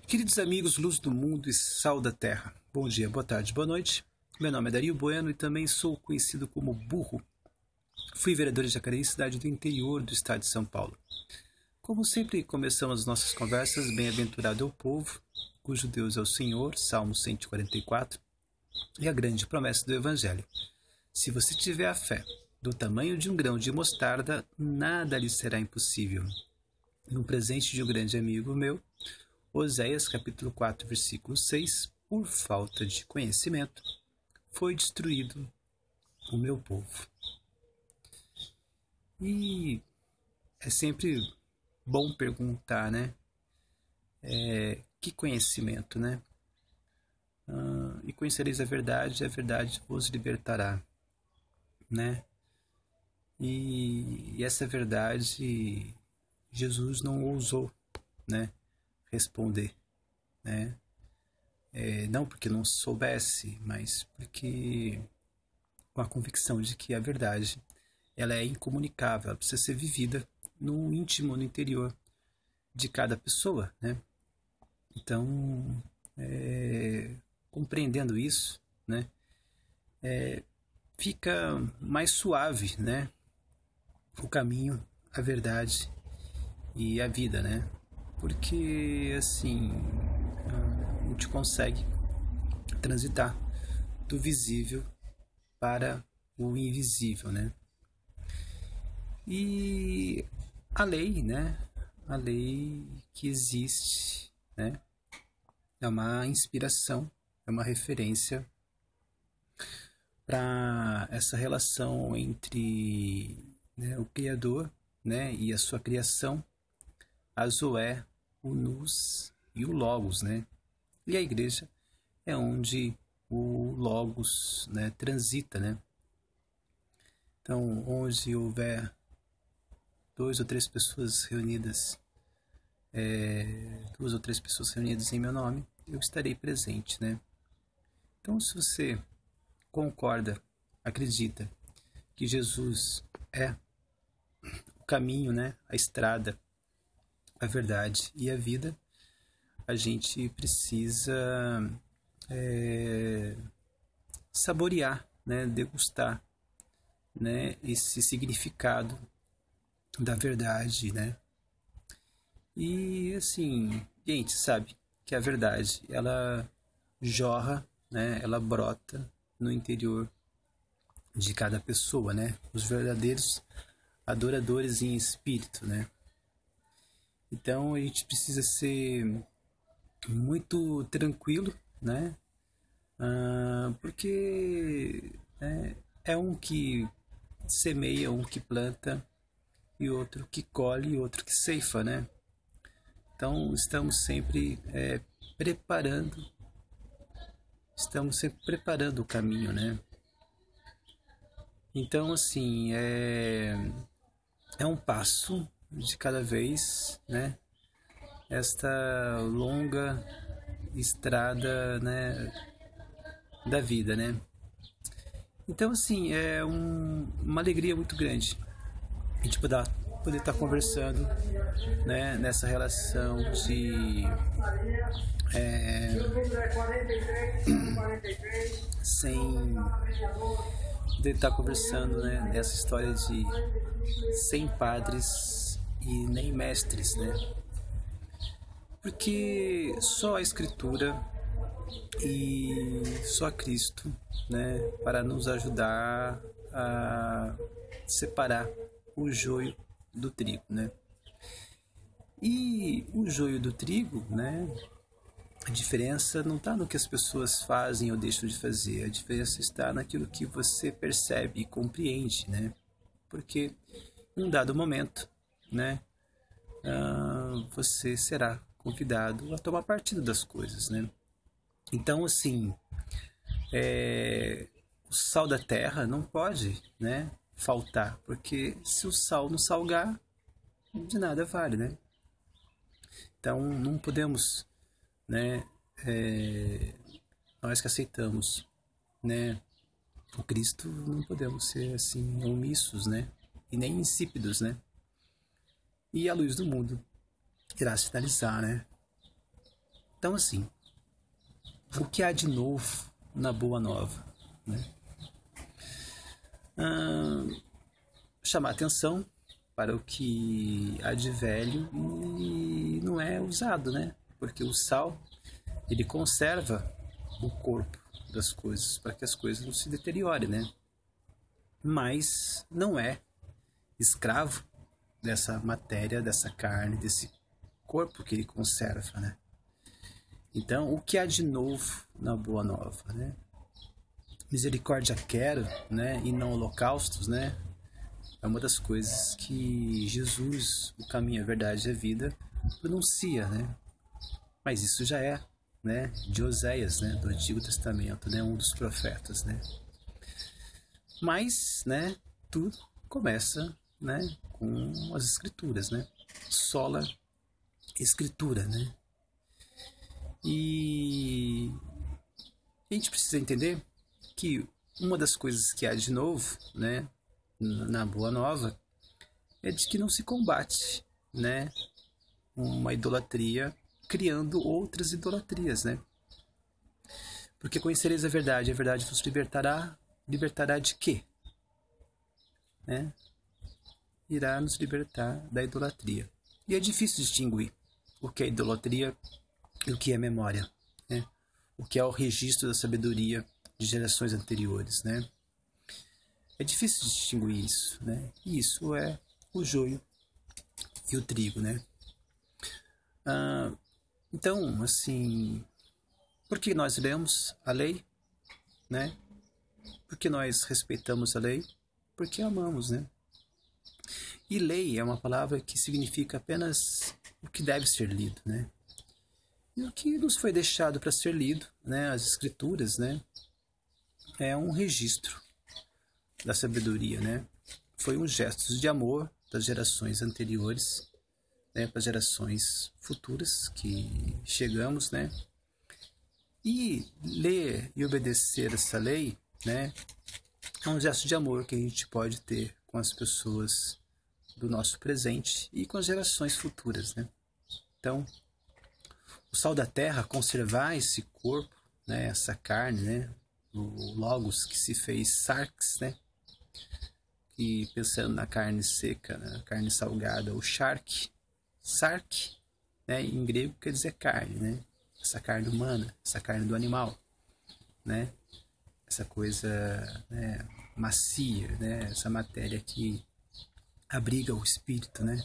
Queridos amigos, luz do mundo e sal da terra, bom dia, boa tarde, boa noite. Meu nome é Dario Bueno e também sou conhecido como Burro. Fui vereador de Jacareí, cidade do interior do estado de São Paulo. Como sempre, começamos nossas conversas, bem-aventurado é o povo, cujo Deus é o Senhor, Salmo 144, e a grande promessa do Evangelho. Se você tiver a fé do tamanho de um grão de mostarda, nada lhe será impossível. No presente de um grande amigo meu, Oséias capítulo 4, versículo 6, por falta de conhecimento, foi destruído o meu povo. E é sempre bom perguntar, né? Que conhecimento, né? E conhecereis a verdade vos libertará, né? E essa verdade, Jesus não ousou, né? Responder, né? Não porque não soubesse, mas porque com a convicção de que a verdade ela é incomunicável, ela precisa ser vivida no íntimo, no interior de cada pessoa, né? Então, compreendendo isso, né, fica mais suave, né, o caminho, a verdade e a vida, né? Porque assim a gente consegue transitar do visível para o invisível, né? E a lei, né? A lei que existe, né? É uma inspiração, é uma referência para essa relação entre, né, o Criador, né, e a sua criação, a Zoé, o Nous e o Logos, né? E a igreja é onde o Logos, né, transita, né? Então, onde houver 2 ou 3 pessoas reunidas, 2 ou 3 pessoas reunidas em meu nome, eu estarei presente, né? Então, se você concorda, acredita que Jesus é o caminho, né, a estrada, a verdade e a vida, a gente precisa saborear, né, degustar, né, esse significado da verdade, né? E assim, gente, sabe que a verdade ela jorra, né? Ela brota no interior de cada pessoa, né? Os verdadeiros adoradores em espírito, né? Então a gente precisa ser muito tranquilo, né? Porque é um que semeia, um que planta e outro que colhe e outro que ceifa, né? Então estamos sempre preparando o caminho, né? Então assim é um passo de cada vez, né? Esta longa estrada, né, da vida, né? Então assim é uma alegria muito grande a gente poder estar conversando, né, nessa relação de sem poder estar conversando, né, nessa história de sem padres e nem mestres, né? Porque só a Escritura e só Cristo, né, para nos ajudar a separar o joio do trigo, né? E o joio do trigo, né? A diferença não está no que as pessoas fazem ou deixam de fazer. A diferença está naquilo que você percebe e compreende, né? Porque em um dado momento, né? Você será convidado a tomar partido das coisas, né? Então, assim, o sal da terra não pode, né, faltar, porque se o sal não salgar, de nada vale, né? Então, não podemos, né, nós que aceitamos, né, o Cristo, não podemos ser assim omissos, né, e nem insípidos, né? E a luz do mundo irá sinalizar, né, Então, assim, o que há de novo na Boa Nova, né? Chamar atenção para o que há de velho e não é usado, né? Porque o sal, ele conserva o corpo das coisas para que as coisas não se deteriorem, né? Mas não é escravo dessa matéria, dessa carne, desse corpo que ele conserva, né? Então, o que há de novo na Boa Nova, né? Misericórdia quero, né? E não holocaustos, né? É uma das coisas que Jesus, o caminho, a verdade e a vida, pronuncia, né? Mas isso já é, né? De Oséias, né? Do Antigo Testamento, né? Um dos profetas, né? Mas, né? Tudo começa, né? Com as Escrituras, né? Sola Escritura, né? E a gente precisa entender que uma das coisas que há de novo, né, na Boa Nova, é de que não se combate, né, uma idolatria criando outras idolatrias, né? Porque conhecereis a verdade vos libertará. Libertará de quê? Né? Irá nos libertar da idolatria. E é difícil distinguir o que é idolatria e o que é memória, né? O que é o registro da sabedoria de gerações anteriores, né? É difícil distinguir isso, né? E isso é o joio e o trigo, né? Então, assim, por que nós lemos a lei, né? Por que nós respeitamos a lei? Porque amamos, né? E lei é uma palavra que significa apenas o que deve ser lido, né? E o que nos foi deixado para ser lido, né? As escrituras, né? É um registro da sabedoria, né? Foi um gesto de amor das gerações anteriores, né? Para as gerações futuras que chegamos, né? E ler e obedecer essa lei, né? É um gesto de amor que a gente pode ter com as pessoas do nosso presente e com as gerações futuras, né? Então, o sal da terra, conservar esse corpo, né, essa carne, né, o logos que se fez sarx, né, e pensando na carne seca, na carne salgada, o sark, né, em grego quer dizer carne, né, essa carne humana, essa carne do animal, né, essa coisa, né, macia, né, essa matéria que abriga o espírito, né.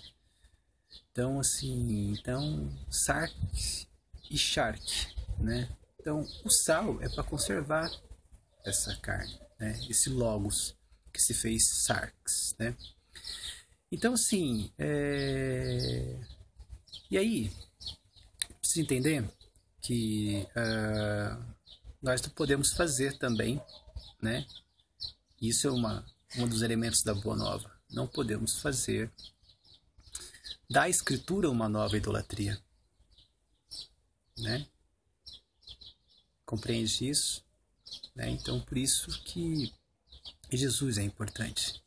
Então, assim, sark e shark, né? Então, o sal é para conservar essa carne, né? Esse logos que se fez sarx, né? Então, assim, e aí, precisa entender que nós não podemos fazer também, né? Isso é um dos elementos da Boa Nova. Não podemos fazer da Escritura uma nova idolatria, né? Compreende isso? Né? Então, por isso que Jesus é importante,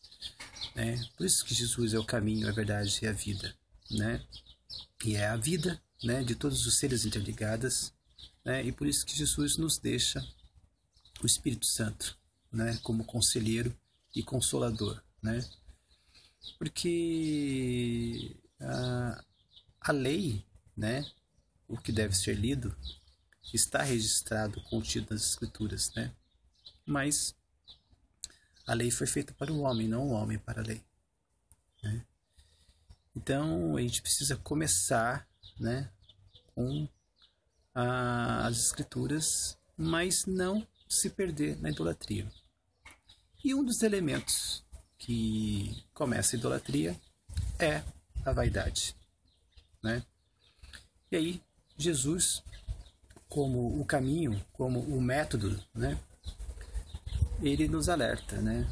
né? Por isso que Jesus é o caminho, a verdade e a vida, né? E é a vida, né, de todos os seres interligadas, né? E por isso que Jesus nos deixa o Espírito Santo, né, como conselheiro e consolador, né? Porque a lei, né, o que deve ser lido, está registrado, contido nas Escrituras, né? Mas a lei foi feita para o homem, não o homem para a lei, né? Então a gente precisa começar, né, com as Escrituras, mas não se perder na idolatria. E um dos elementos que começa a idolatria é a vaidade, né? E aí Jesus, como o caminho, como o método, né, ele nos alerta, né?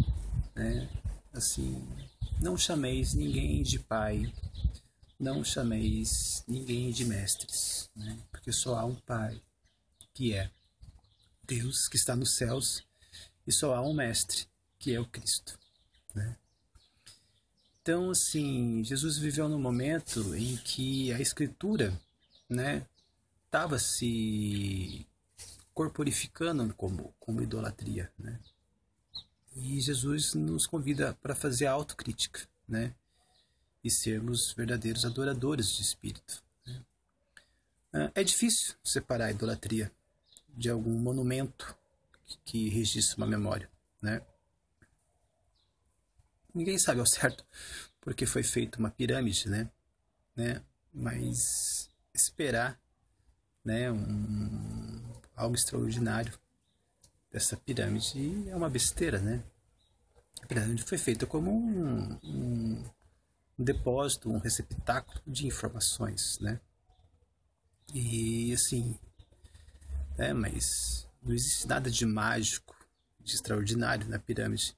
Assim, não chameis ninguém de pai, não chameis ninguém de mestres, né? Porque só há um Pai, que é Deus, que está nos céus, e só há um mestre, que é o Cristo, né? Então, assim, Jesus viveu num momento em que a Escritura, né, estava se corporificando como idolatria, né? E Jesus nos convida para fazer a autocrítica, né? E sermos verdadeiros adoradores de espírito, né? É difícil separar a idolatria de algum monumento que registre uma memória, né? Ninguém sabe ao certo porque foi feita uma pirâmide, né? Mas esperar, né, algo extraordinário dessa pirâmide é uma besteira, né? A pirâmide foi feita como um depósito, um receptáculo de informações, né? E assim, mas não existe nada de mágico, de extraordinário na pirâmide,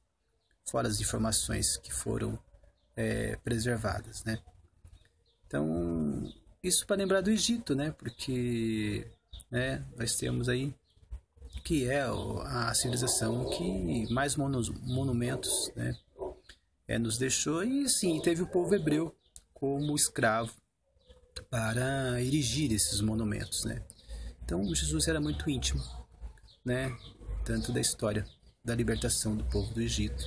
fora as informações que foram preservadas, né? Então, isso para lembrar do Egito, né? Porque nós temos aí que é a civilização que mais monumentos, né, nos deixou, e sim, teve o povo hebreu como escravo para erigir esses monumentos, né? Então, Jesus era muito íntimo, né, tanto da história da libertação do povo do Egito,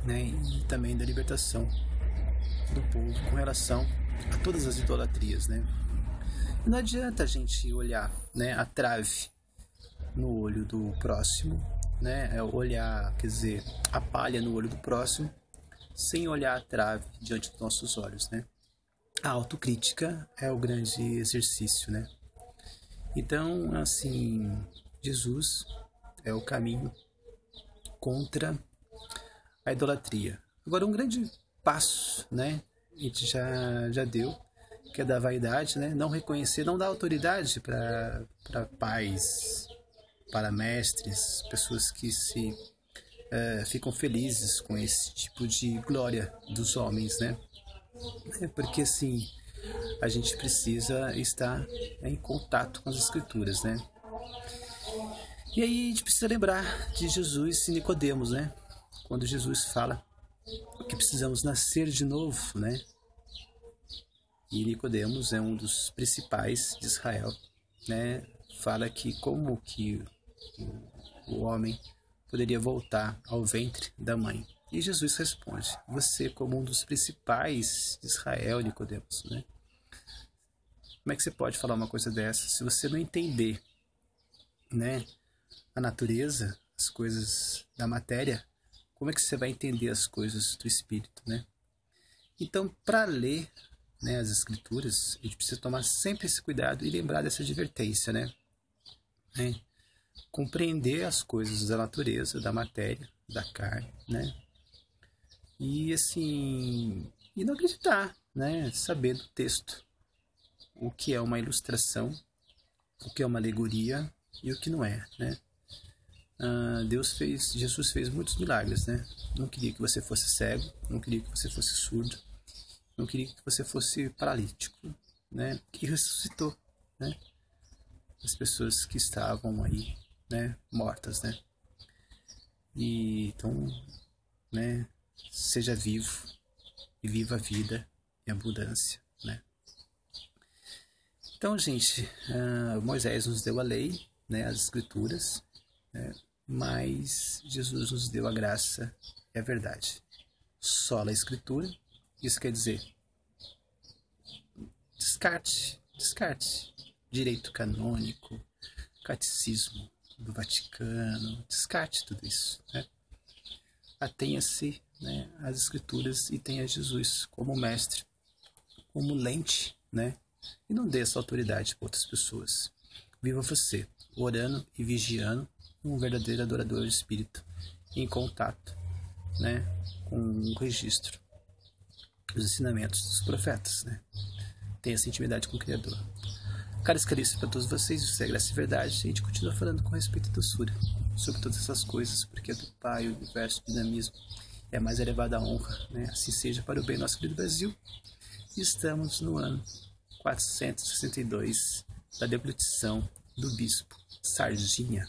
né, e também da libertação do povo com relação a todas as idolatrias, né? Não adianta a gente olhar, né, a trave no olho do próximo, né? Olhar, quer dizer, a palha no olho do próximo, sem olhar a trave diante dos nossos olhos, né? A autocrítica é o grande exercício, né? Então, assim, Jesus é o caminho contra a idolatria. Agora, um grande passo, né, a gente já deu, que é da vaidade, né? Não reconhecer, não dar autoridade para pais, para mestres, pessoas que ficam felizes com esse tipo de glória dos homens, né? Porque assim, a gente precisa estar em contato com as escrituras, né? E aí a gente precisa lembrar de Jesus e Nicodemos, né? Quando Jesus fala que precisamos nascer de novo, né? E Nicodemos é um dos principais de Israel, né? Fala que como que o homem poderia voltar ao ventre da mãe. E Jesus responde: você, como um dos principais de Israel, Nicodemos, né? Como é que você pode falar uma coisa dessa se você não entender, né, a natureza, as coisas da matéria? Como é que você vai entender as coisas do espírito, né? Então, para ler, né, as escrituras, a gente precisa tomar sempre esse cuidado e lembrar dessa advertência, né? Compreender as coisas da natureza, da matéria, da carne, né? E assim, e não acreditar, né? Saber do texto o que é uma ilustração, o que é uma alegoria e o que não é, né? Jesus fez muitos milagres, né? Não queria que você fosse cego, não queria que você fosse surdo, não queria que você fosse paralítico, né? E ressuscitou, né, as pessoas que estavam aí, né, mortas, né? E então, né, seja vivo e viva a vida em abundância, né? Então, gente, Moisés nos deu a lei, né, as escrituras, né, mas Jesus nos deu a graça e a verdade. Sola a escritura, isso quer dizer, descarte direito canônico, catecismo do Vaticano, descarte tudo isso, né? Atenha-se, né, às escrituras e tenha Jesus como mestre, como lente, né? E não dê essa autoridade para outras pessoas. Viva você, orando e vigiando, um verdadeiro adorador do Espírito, em contato, né, com o registro dos ensinamentos dos profetas, né? Tenha essa intimidade com o Criador. Caros caríssimos para todos vocês, isso é graça e verdade. A gente continua falando com respeito e doçura sobre todas essas coisas, porque é do Pai, o universo, o dinamismo, é a mais elevada honra, né? Assim seja para o bem do nosso querido Brasil. E estamos no ano 462 da deglutição do bispo Sardinha.